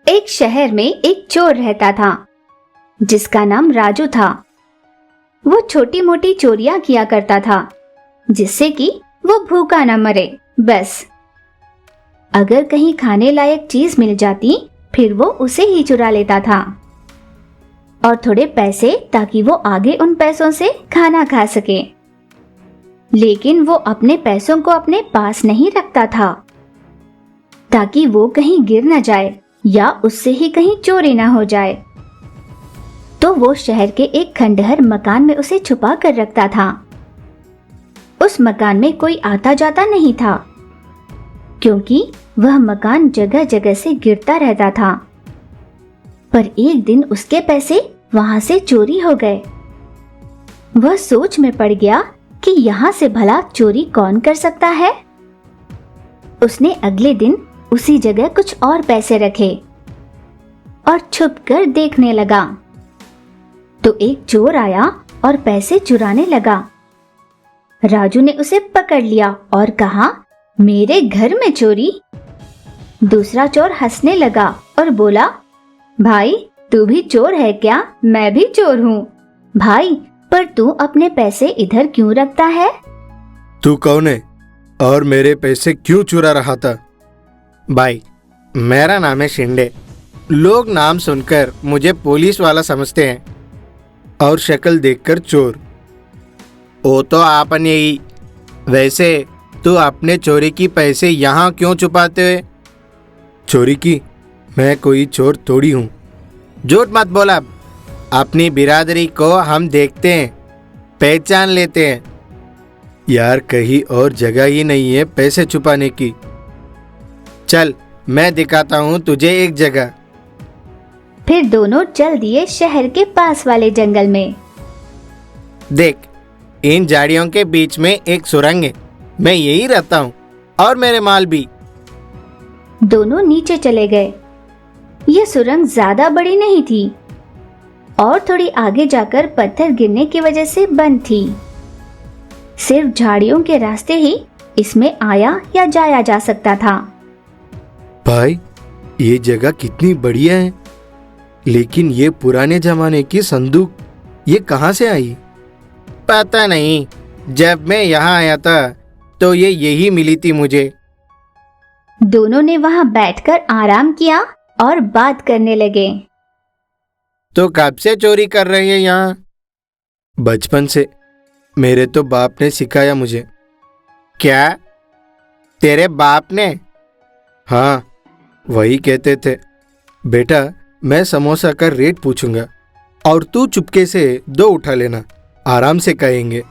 एक शहर में एक चोर रहता था जिसका नाम राजू था। वो छोटी मोटी चोरियां किया करता था जिससे कि वो भूखा न मरे। बस अगर कहीं खाने लायक चीज मिल जाती फिर वो उसे ही चुरा लेता था और थोड़े पैसे ताकि वो आगे उन पैसों से खाना खा सके। लेकिन वो अपने पैसों को अपने पास नहीं रखता था ताकि वो कहीं गिर न जाए या उससे ही कहीं चोरी न हो जाए। तो वो शहर के एक खंडहर मकान में उसे छुपा कर रखता था। उस मकान में कोई आता जाता नहीं था क्योंकि वह मकान जगह जगह से गिरता रहता था। पर एक दिन उसके पैसे वहां से चोरी हो गए। वह सोच में पड़ गया कि यहाँ से भला चोरी कौन कर सकता है। उसने अगले दिन उसी जगह कुछ और पैसे रखे और छुपकर देखने लगा। तो एक चोर आया और पैसे चुराने लगा। राजू ने उसे पकड़ लिया और कहा, मेरे घर में चोरी। दूसरा चोर हंसने लगा और बोला, भाई तू भी चोर है क्या? मैं भी चोर हूँ। भाई पर तू अपने पैसे इधर क्यों रखता है? तू कौन है और मेरे पैसे क्यों चुरा रहा था? भाई मेरा नाम है शिंदे। लोग नाम सुनकर मुझे पुलिस वाला समझते हैं और शक्ल देखकर चोर। वो तो आपने ही। वैसे तू अपने चोरी की पैसे यहाँ क्यों छुपाते हुए? चोरी की? मैं कोई चोर थोड़ी हूँ। झूठ मत बोला। अपनी बिरादरी को हम देखते हैं, पहचान लेते हैं। यार कहीं और जगह ही नहीं है पैसे छुपाने की। चल मैं दिखाता हूँ तुझे एक जगह। फिर दोनों चल दिए शहर के पास वाले जंगल में। देख, इन झाड़ियों के बीच में एक सुरंग है। मैं यही रहता हूँ और मेरे माल भी। दोनों नीचे चले गए। यह सुरंग ज्यादा बड़ी नहीं थी और थोड़ी आगे जाकर पत्थर गिरने की वजह से बंद थी। सिर्फ झाड़ियों के रास्ते ही इसमें आया या जाया जा सकता था। भाई ये जगह कितनी बढ़िया है, लेकिन ये पुराने जमाने की संदूक ये कहाँ से आई? पता नहीं, जब मैं यहाँ आया था तो ये यही मिली थी मुझे। दोनों ने वहां बैठकर आराम किया और बात करने लगे। तो कब से चोरी कर रहे हैं यहाँ? बचपन से। मेरे तो बाप ने सिखाया मुझे। क्या? तेरे बाप ने? हाँ, वही कहते थे, बेटा मैं समोसा का रेट पूछूंगा और तू चुपके से 2 उठा लेना, आराम से कहेंगे।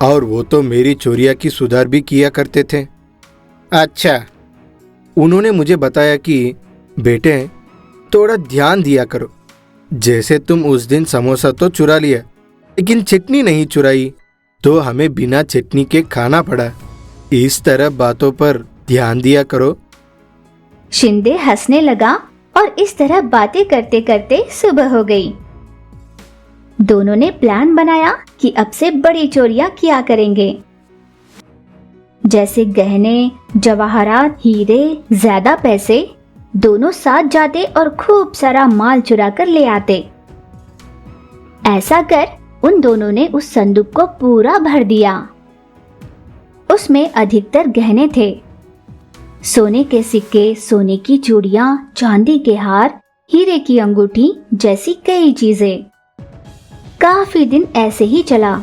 और वो तो मेरी चोरिया की सुधार भी किया करते थे। अच्छा। उन्होंने मुझे बताया कि बेटे थोड़ा ध्यान दिया करो। जैसे तुम उस दिन समोसा तो चुरा लिया लेकिन चटनी नहीं चुराई, तो हमें बिना चटनी के खाना पड़ा। इस तरह बातों पर ध्यान दिया करो। शिंदे हंसने लगा और इस तरह बातें करते करते सुबह हो गई। दोनों ने प्लान बनाया कि अब से बड़ी चोरियां किया करेंगे, जैसे गहने, जवाहरात, हीरे, ज्यादा पैसे। दोनों साथ जाते और खूब सारा माल चुरा कर ले आते। ऐसा कर उन दोनों ने उस संदूक को पूरा भर दिया। उसमें अधिकतर गहने थे, सोने के सिक्के, सोने की चूड़ियां, चांदी के हार, हीरे की अंगूठी जैसी कई चीजें। काफी दिन ऐसे ही चला।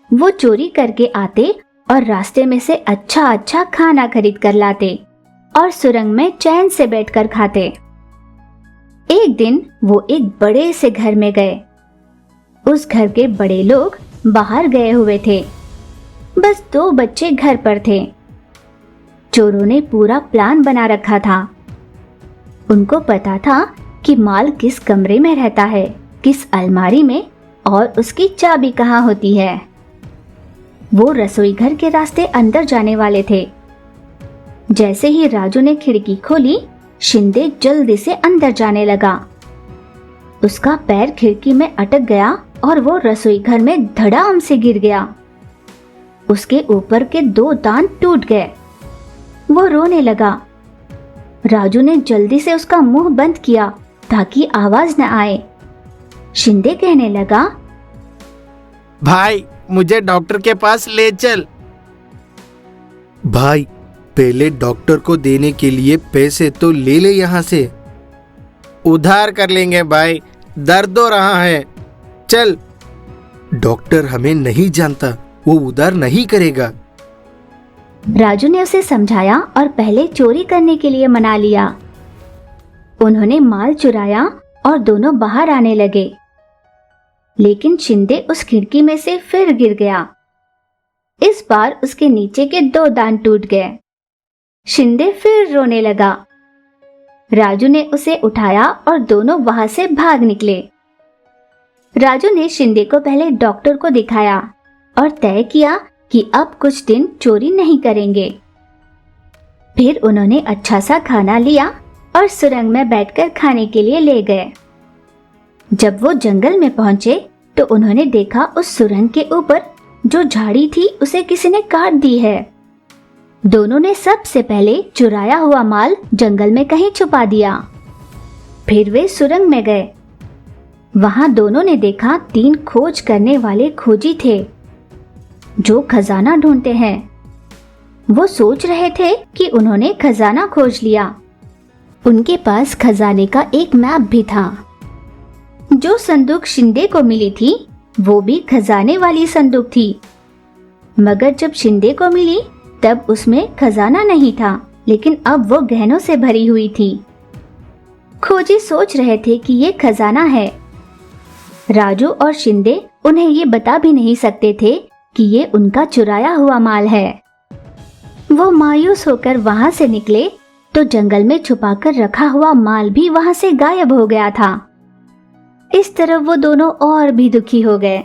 वो चोरी करके आते और रास्ते में से अच्छा अच्छा खाना खरीद कर लाते और सुरंग में चैन से बैठकर खाते। एक दिन वो एक बड़े से घर में गए। उस घर के बड़े लोग बाहर गए हुए थे। बस 2 बच्चे घर पर थे। चोरों ने पूरा प्लान बना रखा था। उनको पता था कि माल किस कमरे में रहता है, किस अलमारी में और उसकी चाबी कहाँ होती है। वो रसोई घर के रास्ते अंदर जाने वाले थे। जैसे ही राजू ने खिड़की खोली, शिंदे जल्दी से अंदर जाने लगा। उसका पैर खिड़की में अटक गया और वो रसोई घर में धड़ाम से गिर गया। उसके ऊपर के 2 दांत टूट गए। वो रोने लगा। राजू ने जल्दी से उसका मुंह बंद किया ताकि आवाज न आए। शिंदे कहने लगा, भाई मुझे डॉक्टर के पास ले चल। भाई पहले डॉक्टर को देने के लिए पैसे तो ले ले यहाँ से। उधार कर लेंगे भाई, दर्द हो रहा है, चल। डॉक्टर हमें नहीं जानता, वो उधार नहीं करेगा। राजू ने उसे समझाया और पहले चोरी करने के लिए मना लिया। उन्होंने माल चुराया और दोनों बाहर आने लगे, लेकिन शिंदे उस खिड़की में से फिर गिर गया। इस बार उसके नीचे के 2 दांत टूट गए। शिंदे फिर रोने लगा। राजू ने उसे उठाया और दोनों वहां से भाग निकले। राजू ने शिंदे को पहले डॉक्टर को दिखाया और तय किया कि अब कुछ दिन चोरी नहीं करेंगे। फिर उन्होंने अच्छा सा खाना लिया और सुरंग में बैठकर खाने के लिए ले गए। जब वो जंगल में पहुंचे तो उन्होंने देखा उस सुरंग के ऊपर जो झाड़ी थी उसे किसी ने काट दी है। दोनों ने सबसे पहले चुराया हुआ माल जंगल में कहीं छुपा दिया। फिर वे सुरंग में गए। वहां दोनों ने देखा 3 खोज करने वाले खोजी थे जो खजाना ढूंढते हैं। वो सोच रहे थे कि उन्होंने खजाना खोज लिया। उनके पास खजाने का एक मैप भी था। जो संदूक शिंदे को मिली थी वो भी खजाने वाली संदूक थी, मगर जब शिंदे को मिली तब उसमें खजाना नहीं था, लेकिन अब वो गहनों से भरी हुई थी। खोजी सोच रहे थे कि ये खजाना है। राजू और शिंदे उन्हें ये बता भी नहीं सकते थे कि ये उनका चुराया हुआ माल है। वो मायूस होकर वहां से निकले तो जंगल में छुपाकर रखा हुआ माल भी वहां से गायब हो गया था। इस तरह वो दोनों और भी दुखी हो गए।